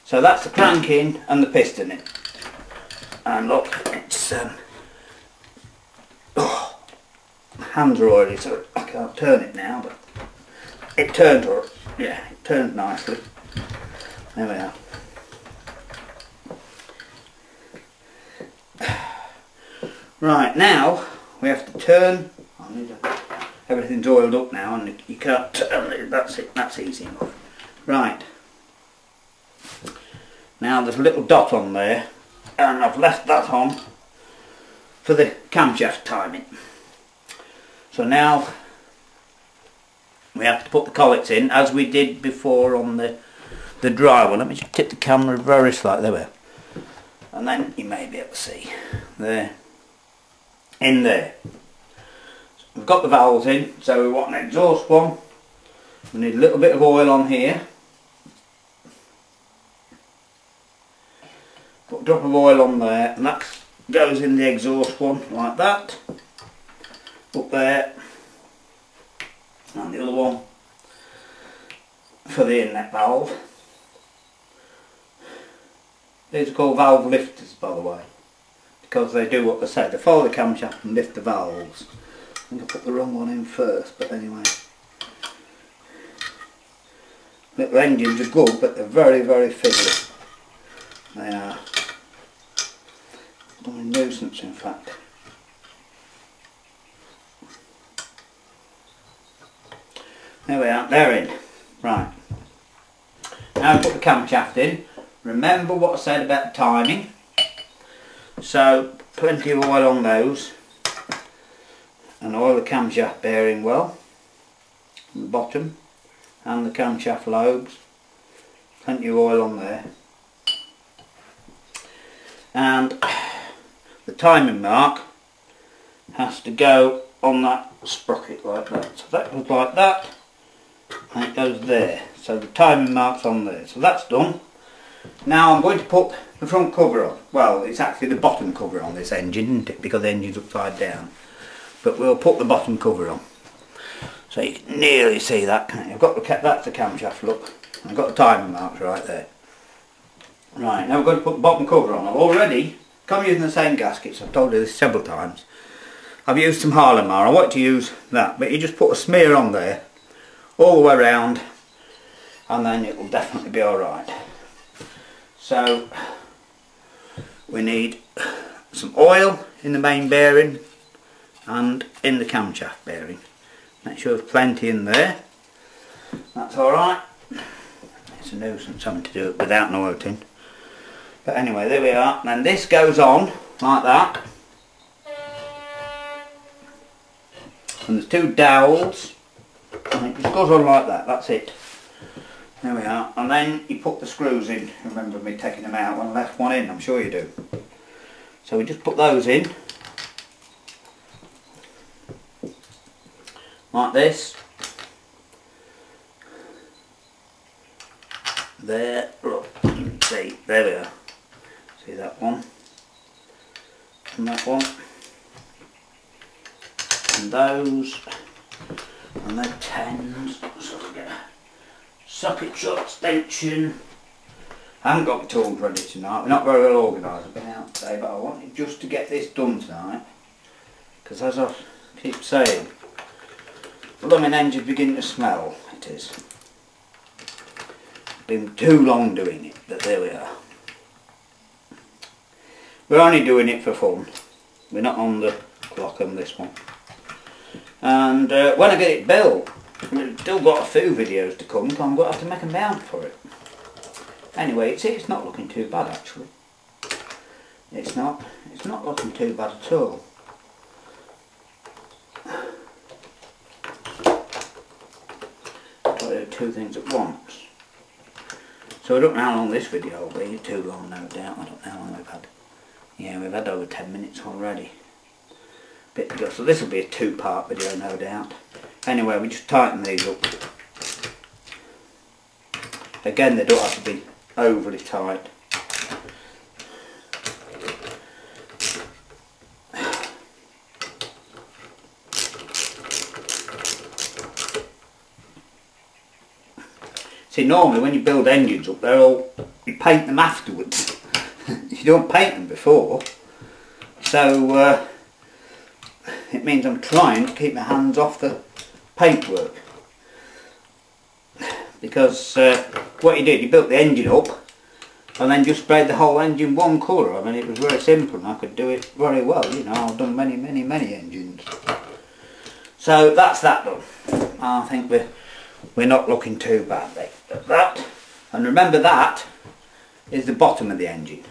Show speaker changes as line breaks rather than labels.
So that's the crank in and the piston in. And look, it's oh, my hands are oily, so I can't turn it now, but it turned, yeah, it turned nicely. There we are. Right, now we have to turn. Everything's oiled up now, and you can't turn it. That's it. That's easy enough. Right. Now there's a little dot on there, and I've left that on for the camshaft timing. So now we have to put the collets in as we did before on the dry one. Let me just tip the camera very slightly. There we are. And then you may be able to see there. In there. So we've got the valves in, so we want an exhaust one. We need a little bit of oil on here. Put a drop of oil on there, and that goes in the exhaust one like that. Up there. And the other one for the inlet valve. These are called valve lifters, by the way, because they do what they say. They follow the camshaft and lift the valves. I think I put the wrong one in first, but anyway. Little engines are good, but they're very, very fiddly. They are. A nuisance, in fact. There we are, they're in. Right. Now I put the camshaft in. Remember what I said about the timing. So plenty of oil on those, and oil the camshaft bearing well, on the bottom and the camshaft lobes. Plenty of oil on there, and the timing mark has to go on that sprocket like that. So that goes like that, and it goes there. So the timing mark's on there. So that's done. Now I'm going to put the front cover on. Well, it's actually the bottom cover on this engine, isn't it? Because the engine's upside down. But we'll put the bottom cover on. So you can nearly see that, can't you? I've got that's the camshaft, look. I've got the timing marks right there. Right, now we're going to put the bottom cover on. I've already come using the same gaskets. I've told you this several times. I've used some Harlemar. I want to use that, but you just put a smear on there all the way around, and then it will definitely be alright. So we need some oil in the main bearing and in the camshaft bearing. Make sure there's plenty in there. That's alright. It's a nuisance having to do it without an oil tin. But anyway, there we are. And then this goes on like that. And there's two dowels. And it just goes on like that. That's it. There we are, and then you put the screws in. Remember me taking them out when I left one in, I'm sure you do. So we just put those in, like this. There, look, you can see, there we are. See that one, and that one, and those, and they're 10s. So we get socket shot extension. I haven't got my tools ready tonight. We're not very well organised. I've been out today, but I wanted just to get this done tonight, because as I keep saying, the blooming engine's beginning to smell. It is. Been too long doing it, but there we are. We're only doing it for fun. We're not on the clock on this one. And when I get it built, we've still got a few videos to come, so I'm going to have to make a mount for it. Anyway, it's not looking too bad actually. It's not looking too bad at all. I've got to do two things at once. So I don't know how long this video will be. Too long, no doubt. I don't know how long we've had. Yeah, we've had over 10 minutes already. Bit to go. So this will be a two-part video, no doubt. Anyway, we just tighten these up. Again, they don't have to be overly tight. See, normally when you build engines up, they're all you paint them afterwards. You don't paint them before. So it means I'm trying to keep my hands off the paintwork. Because what he did, he built the engine up and then just sprayed the whole engine one colour. I mean, it was very simple and I could do it very well. You know, I've done many engines. So that's that done. I think we're not looking too bad at that. And remember, that is the bottom of the engine.